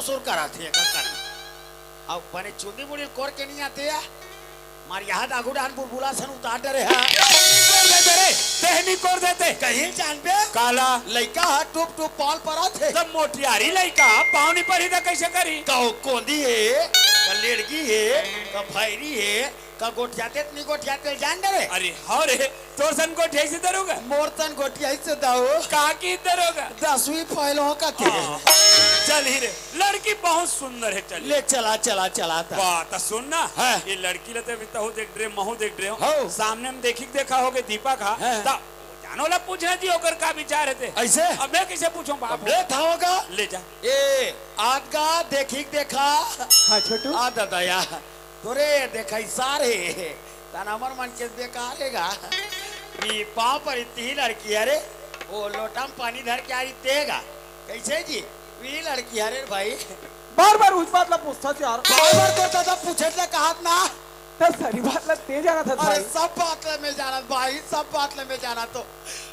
सुर करा थे का करना अब बने चुंदी मुड़ी कोर के नहीं आते या मार यहाँ दागुडान बुलबुला सन उतार डरे है कोर देते रे तेहनी कोर देते कहीं जान पे काला लड़का है टूप टूप पाल पर थे जब मोटियारी लड़का पावनी पर ही कैसे करी कहो कोंदी है का लेड़की है का भैरी है का गोठियाते नहीं गोठियाते जान डरे अरे हाँ रे तोर सन गोठिया से दरोगा मोरतन गोठिया से दाओ कहा की दरोगा 10वीं फैल हो का थे चल ही रे लड़की बहुत सुंदर है चल ले चला चला चला था बात सुन ना है। ये लड़की लेते भी तो देख रहे महू देख रहे हो। हो सामने में देखा होगे दीपा का है। जानो ला पूछना जी होकर का विचार है ऐसे अब मैं किसे पूछूं बाप ले था होगा ले जा ए आज का देखा हाँ छोटू आ दया तोरे देखा सारे तनामर मन के बेकार हैगा ये पाँव पर इतनी लड़की अरे वो लोटा में पानी धर के आ रही तेगा कैसे जी ये लड़की अरे भाई बार बार उस बात ला पूछता थी यार बार तो दादा पूछे थे कहा ना तो सारी बात ला तेज जाना था अरे भाई सब बात में जाना भाई सब बात में जाना तो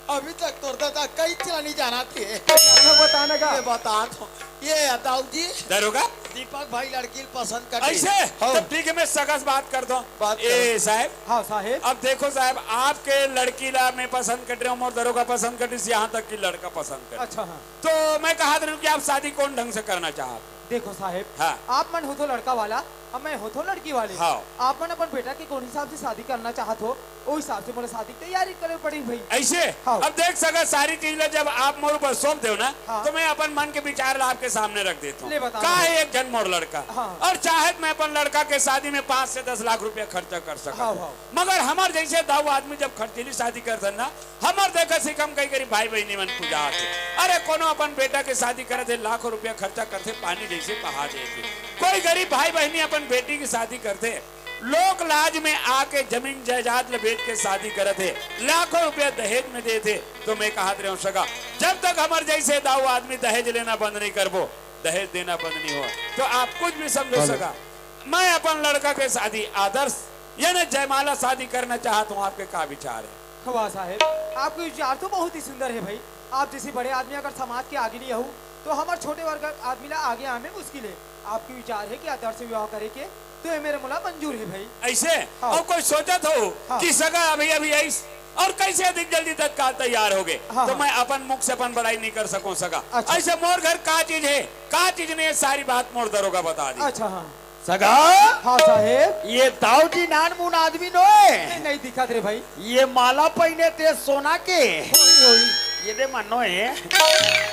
अभी तक तो दादा कई चला नहीं जाना थे मैं बताने का ये बता तो ये दाऊ जी दरोगा दीपक भाई लड़की पसंद कर ऐसे तब ठीक है मैं सगस बात कर दो बात ए साहब हाँ साहेब अब देखो साहब आपके लड़की ला मैं पसंद कर रहा हूँ और दरोगा पसंद कर रही यहाँ तक कि लड़का पसंद कर अच्छा हाँ तो मैं कहा था कि आप शादी कौन ढंग से करना चाहते देखो साहेब हाँ। आप मन हो तो लड़का वाला अब मैं हो तो लड़की वाले हाँ। आप मन अपन बेटा की कौन हिसाब से शादी करना चाहत हो वो हिसाब से मुझे शादी की तैयारी करे पड़ी भाई ऐसे हाँ। अब देख सका सारी चीज ला जब आप मोर पर सौंप दो ना हाँ। तो मैं अपन मन के विचार ला आपके सामने रख देता ले हूँ बताओ। का है एक जन मोर लड़का हाँ। और चाहे मैं अपन लड़का के शादी में 5 से 10 लाख रुपया खर्चा कर सकता हाँ, हाँ। मगर हमार जैसे दाऊ आदमी जब खर्चीली शादी करते ना हमार देखा से कम कई करी भाई बहनी मन पूजा आते अरे कोनो अपन बेटा के शादी करे थे लाखों रुपया खर्चा करते पानी जैसे बहा देते कोई गरीब भाई बहनी अपन बेटी की शादी करते लोक लाज में आके जमीन जायदाद बेच के शादी करे थे लाखों रुपया दहेज में देते तो मैं कहा रहा हूँ सगा जब तक हमारे जैसे दाऊ आदमी दहेज लेना बंद नहीं करबो दहेज देना बंद नहीं हो तो आप कुछ भी समझो सका मैं अपन लड़का के शादी आदर्श यानी जयमाला शादी करना चाहता हूँ आपके क्या विचार है वाह साहेब आपके विचार तो बहुत ही सुंदर है भाई आप जैसे बड़े आदमी अगर समाज के आगे नहीं हो तो हमारे छोटे वर्ग आदमी ला आगे आने मुश्किल है आपके विचार है कि आदर्श विवाह करे के तो ये मेरे मुला मंजूर है भाई ऐसे हाँ। और कोई सोचा तो हाँ। कि सगा अभी अभी ऐस और कैसे अधिक जल्दी तत्काल तैयार हो गए हाँ, तो हाँ। मैं अपन मुख से अपन बड़ाई नहीं कर सकूं सगा अच्छा। ऐसे मोर घर का चीज है का चीज ने ये सारी बात मोर दरोगा बता दी अच्छा हाँ सगा हाँ साहेब ये दाऊ जी नान मुन आदमी नोए नहीं दिखा रे भाई ये माला पहने थे सोना के होई होई ये दे मन है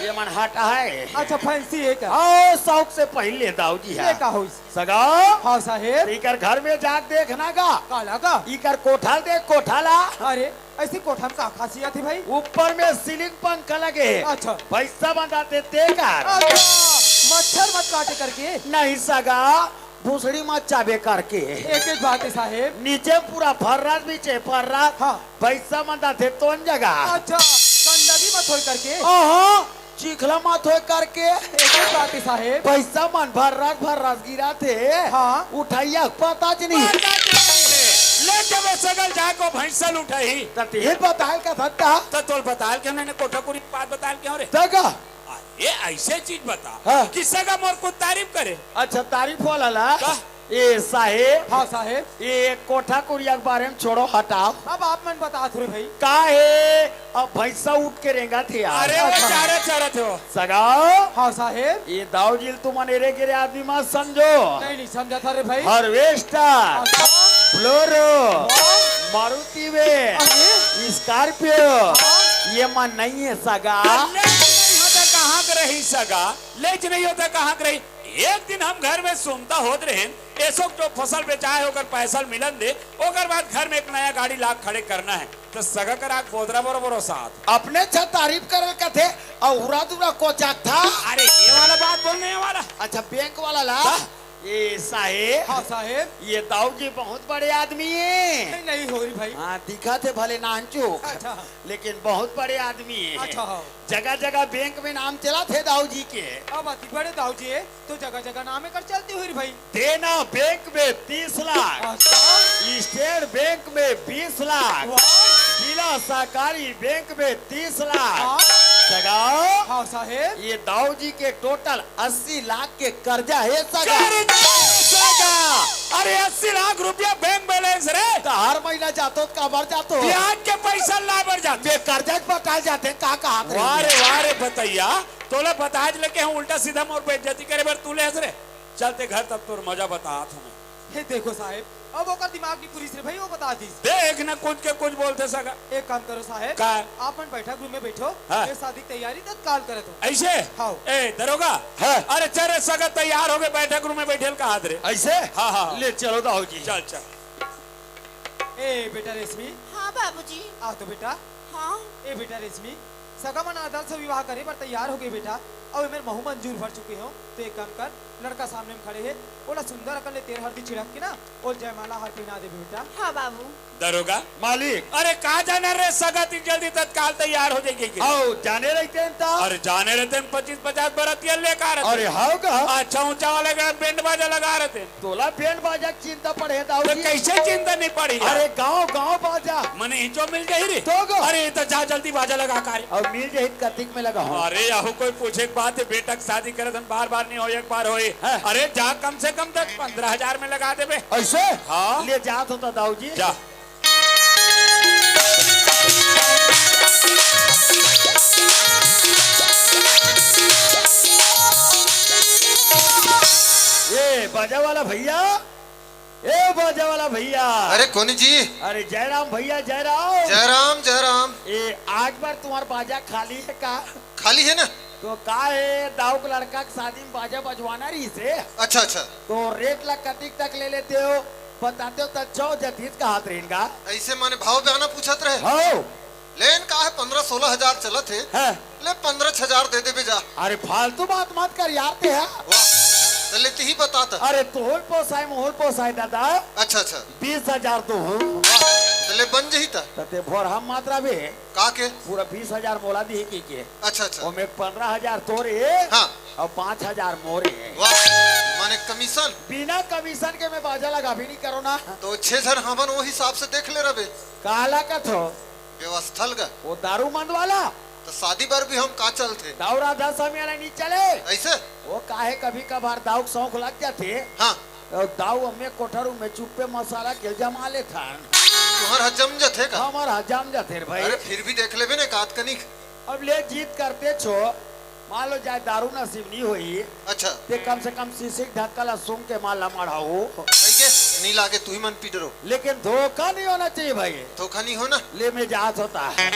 ये मन हटा है अच्छा फैंसी है क्या आओ शौक से पहले दाऊ जी ये है का होई सगा हाँ साहेब इकर घर में जाके देखना का काला का इकर कोठा देख कोठा ला अरे ऐसे कोठा में का खासियत है भाई ऊपर में सीलिंग पंखा लगे है अच्छा पैसा बंधाते तेकर अच्छा मच्छर मत काटे करके नहीं सगा भूसड़ी मत चाबे करके एक एक बात है साहेब नीचे पूरा फर्रात नीचे फर्रात हाँ। पैसा बंधाते तोन जगह अच्छा गंदगी मत होई करके ओहो चिखला मत हो करके एक एक बात है साहेब पैसा मन भर्रात गिरा थे हाँ। उठाइया पता ज नहीं ले जब सगल जाको भैंसल उठाई ये बताए का धत्ता तो तोल बता के हमने कोठा कुरी बात बता क्यों रे जगह ये ऐसे चीज बता हाँ। कि सगा मोर को तारीफ करे अच्छा तारीफ वाला का? ये साहेब हाँ साहेब ये कोठा कुरिया के बारे में छोड़ो हटाओ अब आप मन बता थोड़े भाई का है अब भैंसा उठ के रेंगा थे यार अरे वो अच्छा। चारे चारे थे वो सगाओ हाँ साहेब ये दाऊ जी तुम अनेरे गिरे आदमी मत समझो नहीं समझा था रे भाई हार्वेस्टर अच्छा फ्लोरो मारुति वे अरे स्कॉर्पियो ये मन नहीं है सगा कहाँ के रही सगा लेच नहीं होता कहाँ के रही एक दिन हम घर में सुनता होत रहे ऐसो जो फसल बेचाए होकर पैसा मिलन दे ओकर बाद घर में एक नया गाड़ी लाख खड़े करना है तो सगा कर आग बोदरा बरोबर साथ अपने छ तारीफ करल का थे और उरा दुरा कोचाक था अरे ये वाला बात बोलने वाला अच्छा बैंक वाला ला ये साहेब हाँ साहेब ये दाऊ जी बहुत बड़े आदमी है नहीं नहीं हो रही भाई हाँ दिखा थे भले नानचुक अच्छा लेकिन बहुत बड़े आदमी है अच्छा हाँ जगह जगह बैंक में नाम चला थे दाऊ जी के अब अति बड़े दाऊ जी है तो जगह जगह नाम कर चलती हुई भाई देना बैंक में 30 लाख अच्छा स्टेट बैंक में 20 लाख वाह जिला सहकारी बैंक में 30 लाख हाँ। सगाओ हाँ साहेब। ये दाऊ जी के टोटल 80 लाख के कर्जा है सगा। अरे 80 लाख रुपया बैंक बैलेंस रे। तो हर महीना जातो तो काबर जातो ब्याज के पैसा लाबर जाते बे कर्जा पटाल जाते का हाथ वारे वारे बतैया तोले बताज लेके हम उल्टा सीधा मोर बेइज्जती करे बर तू ले हंस रे। चलते घर तब तोर मजा बतात हमें। हे देखो साहेब, अब ओकर दिमाग की पूरी से भाई वो बता दी। देख न कुछ के कुछ बोलते सगा। एक काम करो साहेब, का? आप बैठक रूम में बैठो। हाँ। ये शादी की तैयारी तत्काल करे तो। ऐसे हाँ। ए दरोगा हाँ। अरे चल सगा तैयार हो गए बैठक रूम में बैठे का हाथ रे। ऐसे हाँ हाँ ले चलो दाऊ जी। चल चल। ए बेटा रेशमी, हाँ बाबूजी। आ तो बेटा। हाँ ए बेटा रेशमी, सगा मन आदर से विवाह करे पर तैयार हो गए बेटा। अब मेरे महू मंजूर भर चुके हो तो एक काम कर, लड़का सामने में खड़े है, बोला सुंदर अकल ले तेरे हल्दी छिड़क के ना और जयमाला हार पहना दे बेटा। हाँ बाबू। दरोगा मालिक अरे कहा जाने रे सगा ती जल्दी तत्काल तैयार हो जाएगी। आओ जाने रहते हैं ता। अरे जाने रहते हैं 25-50 बरतिया लेकर अरे हाउ का अच्छा ऊंचा वाले का बैंड बाजा लगा रहे थे। तोला बैंड बाजा की चिंता पड़े दाऊ तो जी। कैसे चिंता नहीं पड़ी यार? अरे गांव गांव बाजा मने हिचो मिल गई रे तो गो। अरे तो जा जल्दी बाजा लगा कर। और मिल जाहित कार्तिक में लगा हूँ। अरे याहू कोई पूछे एक बात है बेटा की शादी करे धन बार बार नहीं हो एक बार होए। हाँ। अरे जा कम से कम तक 15,000 में लगा दे बे। ऐसे हाँ। ले जात होता दाऊ जी। जा ये बाजा वाला भैया, ए बाजा वाला भैया। अरे कोनी जी। अरे जयराम भैया जयराम। जयराम जयराम। ये आज बार तुम्हारा बाजा खाली है का? खाली है ना? तो का है दाऊ का लड़का की शादी में बाजा बजवाना रही से। अच्छा अच्छा। तो रेट ला कतिक तक ले लेते हो बताते हो तो चौ जतीत का हाथ रहेगा। ऐसे माने भाव बयाना पूछत रहे। हो लेन का है 15-16 हजार चलत है। है। ले 15,000 दे दे बेजा। अरे फालतू बात मत कर यार ते है। वाह तो लेते ही बताता। अरे तोल पोसाए मोहल पोसाए दादा। अच्छा अच्छा। 20,000 तो हूँ। वाह तो ले बन जही था। तते भोर हम मात्रा भी का के? पूरा 20,000 मोला दी की अच्छा अच्छा। और में 15,000 तोरे हाँ। और 5,000 मोरे। वाह माने कमीशन। बिना कमीशन के मैं बाजा लगा भी नहीं करो ना। तो 6 जन हमन वो हिसाब से देख ले रबे। काला का थो व्यवस्थल का वो दारू मंद वाला। तो शादी बार भी हम का चलते दाऊरा 10 समय नहीं चले। ऐसे। वो काहे कभी कभार दाऊ के शौक लग जाते। हाँ और दाऊ हमें कोठरू में चुप्पे मसाला के जमा ले था। तुम्हारा हजम जथे का। हमार हजाम जाते रे भाई। अरे फिर भी देख लेबे ने कात कनिक। अब ले जीत करते छो मान लो जाए दारू नसीब नहीं हुई अच्छा ते कम से कम शीशे ढक्कला सूंघ के माला मढ़ाओ। भाई के नहीं लागे तू ही मन पीटरो। लेकिन धोखा नहीं होना चाहिए भाई। धोखा नहीं हो ना। ले में जात होता है।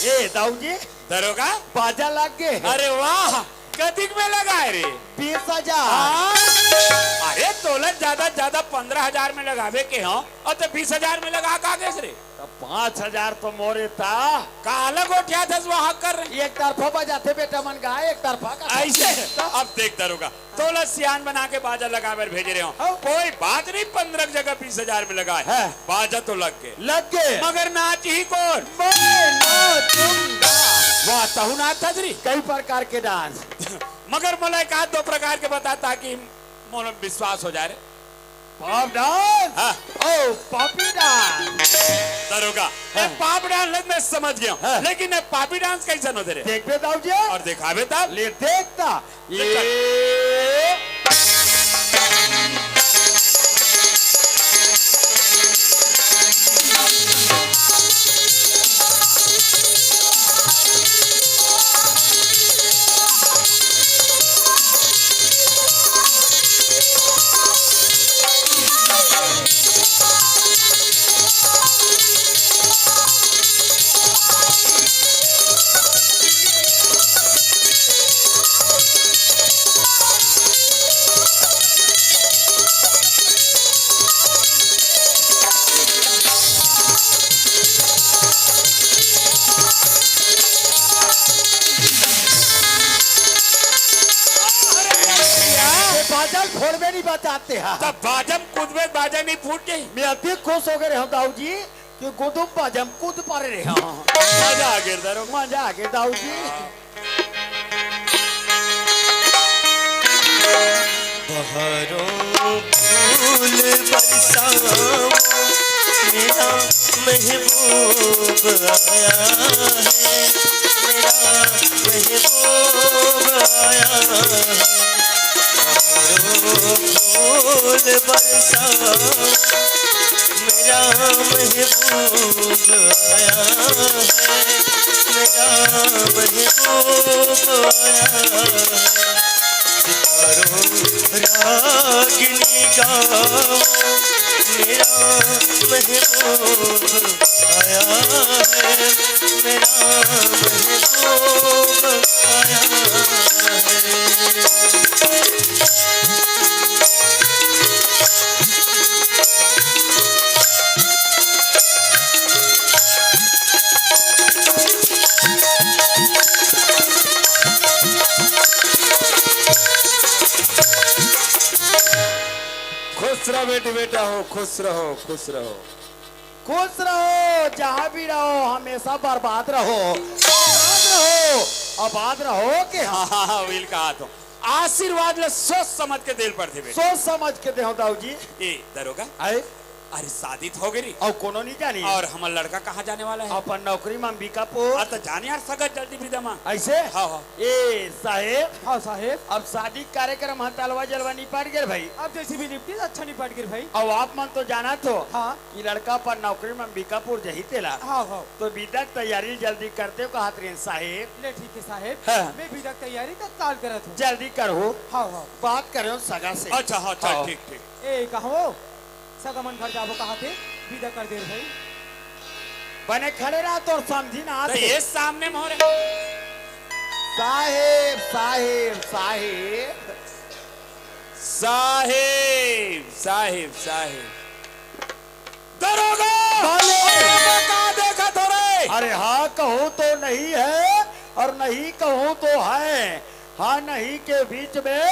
ये दाऊ जी दरोगा बाजा लग गए। अरे वाह कतिक में लगाए रे? 20,000। अरे तोलन ज्यादा 15,000 में लगावे के हो और तो 20,000 में लगा कागे रे? तो 5,000 तो मोरे था। का अलग उठा था वहाँ कर रहे एक तरफा बजाते बेटा मन का एक तरफा का। ऐसे। अब देख दरोगा तोला सियान बना के बाजा लगावे भेजे रहे हो। हाँ। कोई बात नहीं 15 जगह 20,000 में लगाए। है। बाजा तो लग गए लग गए मगर नाच ही कौन? मैं नाचूंगा। वाह तहु नाच था जी। कई प्रकार के डांस। मगर मला एक आध 2 प्रकार के बता ताकि मोल विश्वास हो जाए रे। Pop dance. हाँ। ओ पॉपी डांस। दरोगा हाँ। पाप डांस मैं समझ गया हाँ। लेकिन ये पापी डांस कैसे होते रे? देख बे दाऊ जी और दिखावे तब ले देखता ये बाजा फोड़वे नहीं बताते हैं। तब बाजम कूदवे बाजा नहीं फूट गई। मैं अति खुश हो गए दाऊ जी कि गुदुम बाजम कूद पा रहे हैं। मजा आ गया दरोगा। मजा आ गया दाऊ जी। बहारों फूल बरसाओ मेरा महबूब आया है, मेरा महबूब आया है। फूल बरसा मेरा महबूब आया है, मेरा महबूब आया है। सितारों रागिनी गाओ मेरा महबूब आया है, मेरा महबूब आया है। खुश रहो बेटी, बेटा हो, खुश रहो, खुश रहो। खुश रहो, जहाँ भी रहो, हमेशा बर्बाद रहो, आबाद रहो, आबाद रहो कि हाँ। हाँ हाँ विल कहा तो आशीर्वाद ले सोच समझ के दिल पर थे बेटा। सोच समझ के दे दाऊ जी। ए दरोगा, आए अरे शादी तो हो गई और कोनो नहीं जानी और हमारा लड़का कहाँ जाने वाला है? अपन नौकरी में अंबिकापुर। तो जाने यार सगत जल्दी विदा मां। ऐसे हाँ हाँ ए साहेब, हाँ साहेब, अब शादी कार्यक्रम हतलवा जलवा निपट गए भाई। अब जैसी भी निपटी अच्छा निपट गई भाई। अब आप मन तो जाना तो हाँ कि लड़का पर नौकरी में अंबिकापुर जही तेला, हाँ हाँ, तो विदा तैयारी जल्दी करते हो कहा साहेब। ले ठीक है साहेब, हाँ। मैं विदा तैयारी तत्काल करत हूँ। जल्दी करो, हाँ हाँ, बात करो सगा से। अच्छा हाँ चल हाँ। ठीक ठीक। ए कहो सगमन घर जाबो कहा थे, विदा कर दे भाई। बने खड़े रहा तो समझी ना तो आते। ये सामने में हो रहे साहेब साहेब साहेब साहेब साहेब साहेब दरोगा, बोले। अरे कहाँ देखा थोड़े? अरे हाँ कहो तो नहीं है और नहीं कहो तो है, हाँ नहीं के बीच में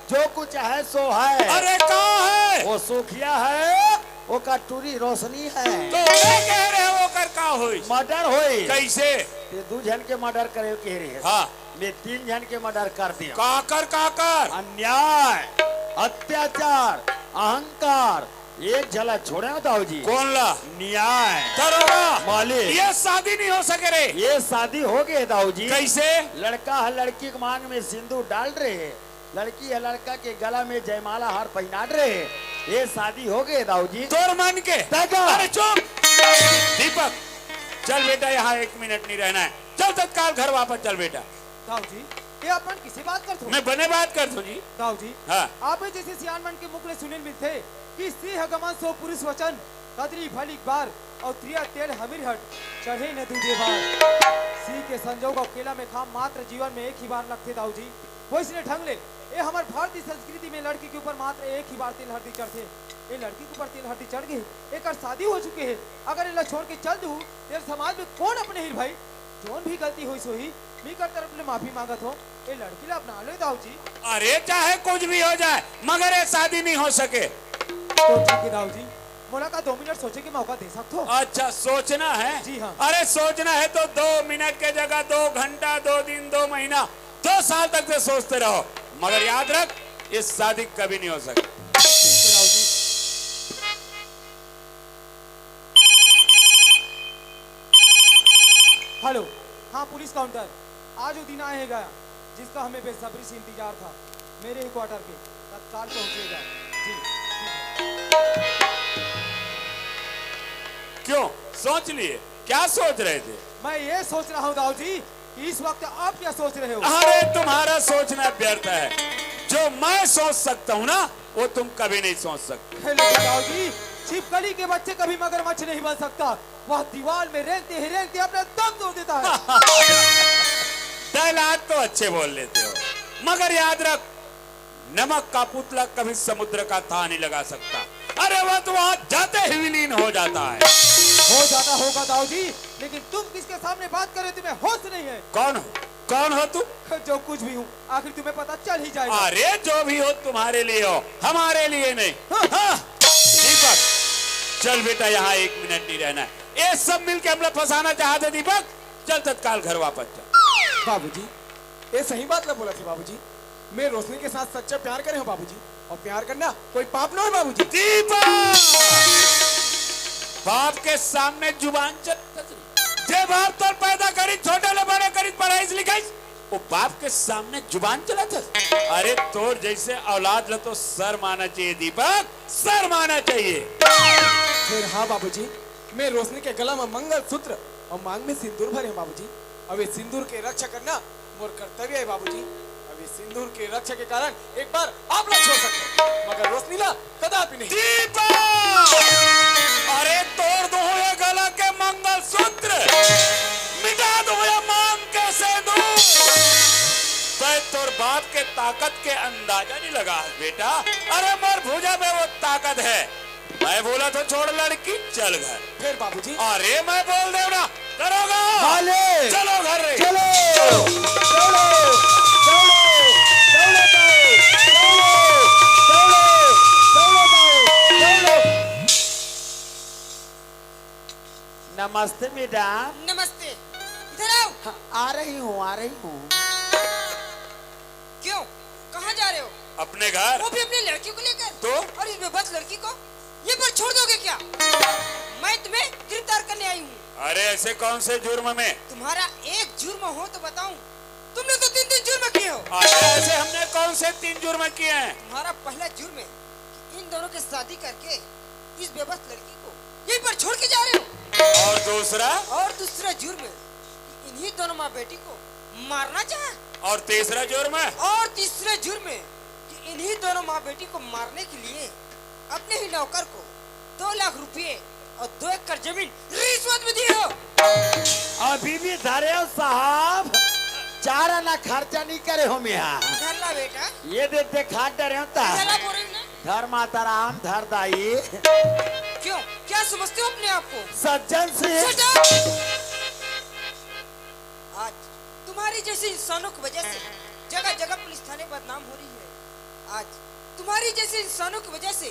जो कुछ है सो है। अरे कहाँ है? वो सुखिया है, वो कटोरी रोशनी है। तो ये कह रहे हो कर का होई? मर्डर होई। कैसे? ये 2 जन के मर्डर करे कह रही है। हाँ मैं 3 जन के मर्डर कर दिया। काकर काकर अन्याय, अत्याचार, अहंकार, एक झलक छोड़े हो दाऊ जी। कौन ला? न्याय दरोगा, मालिक, ये शादी नहीं हो सके रे। ये शादी हो गई दाऊ जी। कैसे? लड़का है लड़की के मांग में सिंदूर डाल रहे, लड़की है लड़का के गला में जयमाला हार पहना रहे, ये शादी हो गई दाऊ जी। तोर मन के? दादा। अरे चुप दीपक, चल बेटा यहाँ 1 मिनट नहीं रहना है, चल तत्काल घर वापस चल बेटा। दाऊ जी, ये अपन किसी बात कर मैं बने बात कर दू जी। दाऊ जी, हाँ आप जैसे सियान मन के मुख ले सुनिल मिलते कि सिंह गमन सो पुरुष वचन कदरी फलिक बार और त्रिया तेल हमीर हट चढ़े न दूजे बार। सिंह के संजोग अकेला में खाम मात्र जीवन में एक ही बार लगते दाऊ जी। वो इसलिए ढंग ले ये हमारे भारतीय संस्कृति में लड़की के ऊपर मात्र एक ही बार तिल हल्दी चढ़ते। ये लड़की के ऊपर तिल हल्दी चढ़ गई, एक शादी हो चुके है, अगर इला छोड़ के चल दू तेरे समाज में कौन अपने ही भाई। जोन भी गलती हुई सोही मी कर तरफ ले माफी मांगत हो, ये लड़की ला अपना ले दाऊ जी। अरे चाहे कुछ भी हो जाए मगर ये शादी नहीं हो सके। तो ठीक है दाऊ जी, मोला का 2 मिनट सोचे के मौका दे सकते हो? अच्छा सोचना है? जी हाँ। अरे सोचना है तो 2 मिनट के जगह 2 घंटा, 2 दिन, 2 महीना, 2 साल तक से सोचते रहो, मगर याद रख इस शादी कभी नहीं हो सके। दाऊ जी, हेलो, हाँ पुलिस काउंटर, आज वो दिन आएगा जिसका हमें बेसब्री से इंतजार था। मेरे ही क्वार्टर पे तत्काल पहुंचेगा जी। क्यों सोच लिए? क्या सोच रहे थे? मैं ये सोच रहा हूँ दाऊ जी कि इस वक्त आप क्या सोच रहे हो? अरे तुम्हारा सोचना व्यर्थ है, जो मैं सोच सकता हूँ ना वो तुम कभी नहीं सोच सकते। हेलो दाऊ जी, छिपकली के बच्चे कभी मगरमच्छ नहीं बन सकता, वह दीवार में रेंगते ही रेंगते अपना दम तोड़ देता है। डायलॉग तो अच्छे बोल लेते हो, मगर याद रख नमक का पुतला कभी समुद्र का था नहीं लगा सकता। अरे वह तो वहां जाते ही विलीन हो जाता है। हो जाता होगा दाऊ जी, लेकिन तुम किसके सामने बात कर रहे हो? तुम्हें होश नहीं है? कौन हो? कौन हो तू? जो कुछ भी हूँ आखिर तुम्हें पता चल ही जाएगा। अरे जो भी हो तुम्हारे लिए हो, हमारे लिए नहीं। हाँ। दीपक चल बेटा, यहाँ 1 मिनट नहीं रहना है, ये सब मिलके हमला फंसाना चाहते। दीपक चल तत्काल घर वापस चल। बाबूजी, ये सही बात ना बोला थी बाबूजी। मैं रोशनी के साथ सच्चा प्यार करे हूँ बाबूजी, और प्यार करना कोई पाप ना हो बाबूजी। दीपक बाप के सामने जुबान चल जे बाप तो पैदा करी छोटे ले बड़े करी पढ़ाई लिखाई वो बाप के सामने जुबान चला था। अरे तोर जैसे औलाद ल तो सर माना चाहिए दीपक, सर माना चाहिए। फिर हाँ बाबूजी, मैं रोशनी के गला में मंगल सूत्र और मांग में सिंदूर भरे हैं बाबूजी। अब इस सिंदूर के रक्षा करना मोर कर्तव्य है बाबूजी। अब इस सिंदूर के रक्षा के कारण एक बार आप लोग छोड़ सकते हैं, मगर रोशनी ला कदापि नहीं। दीपक, अरे तोड़ दो ये गला के मंगल सूत्र, मिटा दो ये मांग के सिंदूर। तोर बाप के ताकत के अंदाजा नहीं लगा बेटा। अरे मोर भुजा में वो ताकत है। मैं बोला तो छोड़ लड़की चल घर। फिर बाबूजी अरे मैं बोल दे ना करोगा। मालिक, चलो घर रे। चलो चलो चलो चलो नमस्ते मैडम। नमस्ते, इधर आओ। हाँ, आ रही हूँ। क्यों, कहाँ जा रहे हो? अपने घर। वो भी अपनी लड़की को लेकर? तो? और इस बेबस लड़की को ये पर छोड़ दोगे क्या? मैं तुम्हें गिरफ्तार करने आई हूँ। अरे ऐसे कौन से जुर्म में? तुम्हारा एक जुर्म हो तो बताऊं, तुमने तो 3 जुर्म किए हो। अरे ऐसे हमने कौन से 3 जुर्म किए हैं? तुम्हारा पहला जुर्म है कि इन दोनों की शादी करके इस बेबस लड़की को यहीं पर छोड़ के जा रहे हो। और दूसरा? और दूसरा जुर्म है कि इन्हीं दोनों माँ बेटी को मारना चाहे। और तीसरा जुर्म है? और तीसरा जुर्म है कि इन्हीं दोनों माँ बेटी को मारने के लिए अपने ही नौकर को 2 लाख रुपए और 2 एकड़ जमीन रिश्वत में दिए हो। अभी भी धरे हो साहब, 4 आना खर्चा नहीं करे हो मिया। धर ला बेटा, ये देते खाट डरे हो ता। धर ला बोल रही ना। धर माता राम, धर दाई। क्यों, क्या समझते हो अपने आप को? सज्जन से Shut up! आज तुम्हारी जैसे इंसानों की वजह से जगह जगह पुलिस थाने बदनाम हो रही है। आज तुम्हारी जैसे इंसानों की वजह से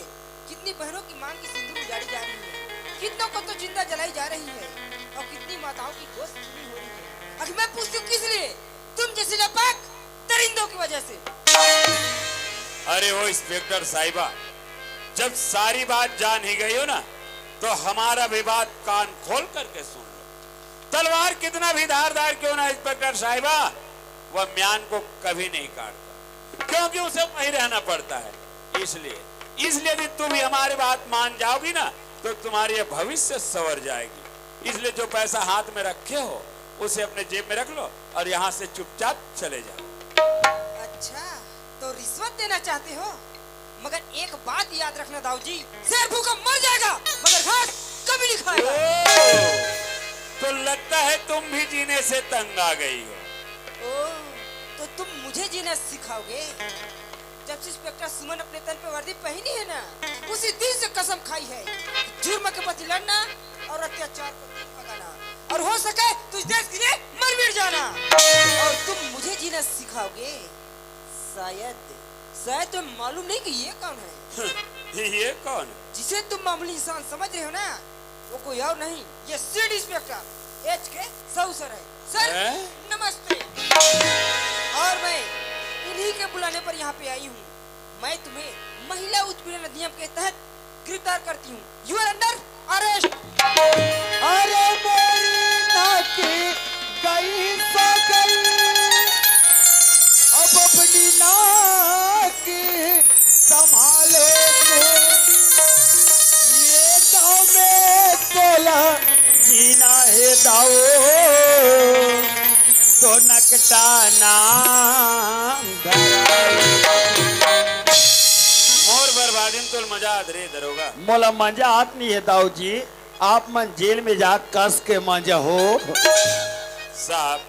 कितनी बहनों की मांग की सिंदूर उजाड़ी जा रही है, कितनों को तो जिंदा जलाई जा रही है और कितनी माताओं की गोश्त चुनी हो रही है। अगर मैं पूछती हूँ किस लिए? तुम जैसे नापाक दरिंदों की वजह से। अरे वो इंस्पेक्टर साहिबा, जब सारी बात जान ही गई हो ना तो हमारा विवाद कान खोल करके सुन लो। तलवार कितना भी धारदार क्यों ना इंस्पेक्टर साहिबा, वह म्यान को कभी नहीं काटता, क्योंकि उसे वहीं रहना पड़ता है। इसलिए यदि तुम भी हमारी बात मान जाओगी ना तो तुम्हारी भविष्य संवर जाएगी। इसलिए जो पैसा हाथ में रखे हो उसे अपने जेब में रख लो और यहाँ से चुपचाप चले जाओ। अच्छा, तो रिश्वत देना चाहते हो? मगर एक बात याद रखना दाऊजी, शेर भूखा मर जाएगा मगर घास कभी नहीं खाएगा। तो लगता है तुम भी जीने से तंग आ गई हो। ओह, तो तुम मुझे जीना सिखाओगे? जब से इंस्पेक्टर सुमन अपने तन पे वर्दी पहनी है ना, उसी दिन से कसम खाई है जुर्म के प्रति लड़ना और अत्याचार को दूर भगाना, और हो सके तो इस देश के लिए मर मिट जाना। और तुम मुझे जीना सिखाओगे? शायद तुम्हें मालूम नहीं कि ये कौन है। ये कौन? जिसे तुम मामूली इंसान समझ रहे हो ना, वो कोई और नहीं, ये seed inspector HK Sahu sir है। सर नमस्ते। और मैं इन्हीं के बुलाने पर यहाँ पे आई हूँ। मैं तुम्हें महिला उत्पीड़न अधिनियम के तहत गिरफ्तार करती हूँ। You are under arrest. अरे मेरी नाकी गई सो गई, अब अपनी नाकी संभालो ये गाँव में तोला जीना है दाओ तो नकटा नाम मोर बर्बादिन तो मजा रे दरोगा। मोला मजा आत नहीं है दाऊ जी, आप मन जेल में जा कस के मजा हो। साहब,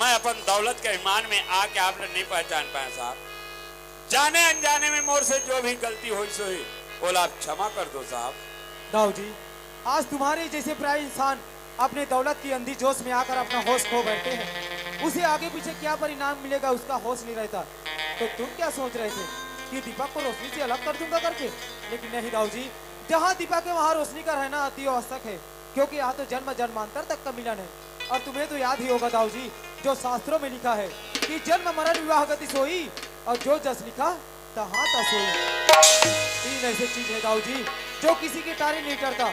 मैं अपन दौलत के ईमान में आके आपने नहीं पहचान पाया साहब। जाने अनजाने में मोर से जो भी गलती हुई सो ही बोला, आप क्षमा कर दो साहब। दाऊ जी, आज तुम्हारे जैसे प्राय इंसान अपने दौलत की अंधी जोश में आकर अपना होश खो बैठे हैं। उसे आगे पीछे क्या परिणाम मिलेगा उसका होश नहीं रहता। तो तुम क्या सोच रहे थे कि दीपक को रोशनी से अलग कर दूंगा करके? लेकिन नहीं दाऊ जी, जहाँ दीपक है वहाँ रोशनी का रहना अति आवश्यक है, क्योंकि यहाँ तो जन्म जन्मांतर तक का मिलन है। और तुम्हें तो याद ही होगा दाऊ जी, जो शास्त्रों में लिखा है कि जन्म मरण विवाह गति सोई, और जो जस लिखा तहाँ ता सोई। तीन ऐसी चीज है दाऊ जी जो किसी के तारे नहीं करता।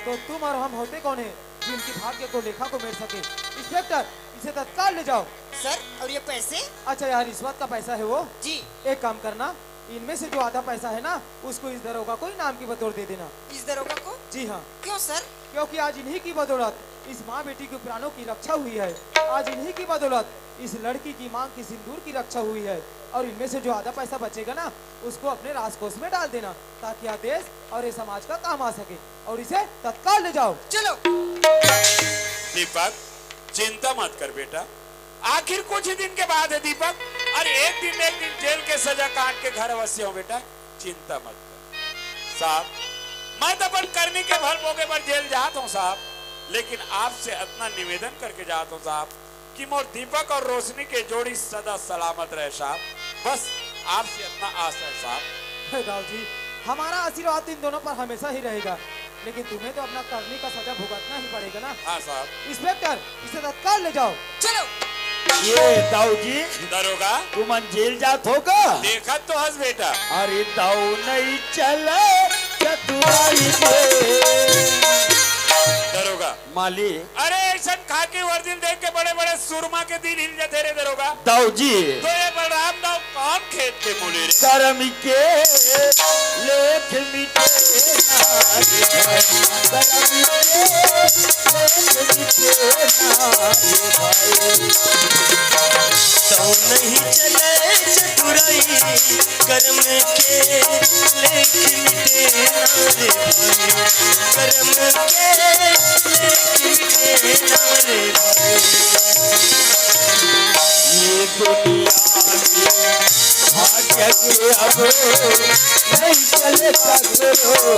तो तुम और हम होते कौन है जिनकी भाग्य को लेखा को मेट सके। इंस्पेक्टर, इसे तत्काल ले जाओ। सर, और ये पैसे? अच्छा, यार रिश्वत का पैसा है वो। जी। एक काम करना, इनमें से जो आधा पैसा है ना उसको इस दरोगा को इनाम की बतौर दे देना। इस दरोगा को? जी हाँ, क्यों सर? क्योंकि आज इन्हीं की बदौलत इस माँ बेटी के प्राणों की रक्षा हुई है। आज इन्हीं की बदौलत इस लड़की की मांग की सिंदूर की रक्षा हुई है। और इनमें से जो आधा पैसा बचेगा ना उसको अपने राजकोष में डाल देना ताकि यह देश और ये समाज का काम आ सके। और इसे तत्काल ले जाओ। चलो। दीपक, चिंता मत कर बेटा, आखिर कुछ ही दिन के बाद है दीपक। अरे एक दिन जेल के सजा काट के घर अवश्य हो बेटा, चिंता मत कर। साहब, मैं तो अपन करने के भल मौके पर जेल जाता हूँ साहब, लेकिन आपसे इतना निवेदन करके जाता हूँ साहब कि मोर दीपक और रोशनी के जोड़ी सदा सलामत रहे साहब। बस आपसे इतना आशा है साहब। दाऊ जी, हमारा आशीर्वाद इन दोनों पर हमेशा ही रहेगा, लेकिन तुम्हें तो अपना करने का सजा भुगतना ही पड़ेगा ना। हाँ साहब। इंस्पेक्टर, इसे तत्काल ले जाओ। चलो। ये दाऊ जी, दरोगा, तुम जेल जात होगा? देखा तो हंस बेटा। अरे दाऊ नहीं चले चतुराई में। दरोगा, मालिक, अरे ऐसा खाकी वर्दिन देख के बड़े बड़े सुरमा के दिन हिल जाते रे दरोगा। दाऊ जी, तो ये बलराम दाऊ कौन खेत के बोले रे? कर्म के लेख मिटे नारे भाई, कर्म के लेख मिटे नारे भाई। तो नहीं चले चतुराई, कर्म के लेख मिटे नारे भाई, कर्म के लेख मिटे नारे भाई। ये दुनिया में भाग्य के अब नहीं चले करो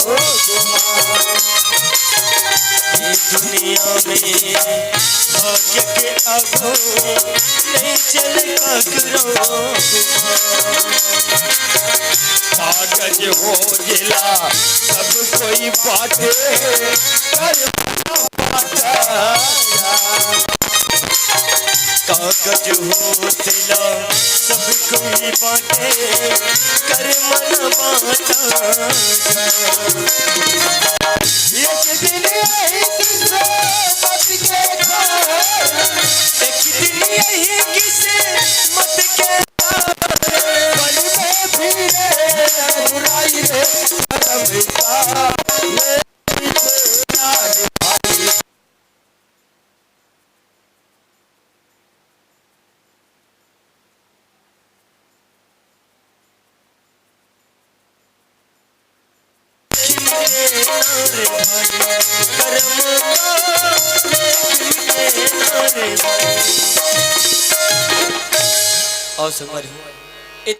गुमान। ये दुनिया में भाग्य के आगो नहीं चलेगा करो कागज हो जिला सब कोई बाटे कर कागज हो तिला सब कोई बाटे कर मन बाटा। एक दिन यही किस्मत के एक दिन यही किस्मत के पल में फिरे बुराई रे करम का ले नारे भाई। और संगवारी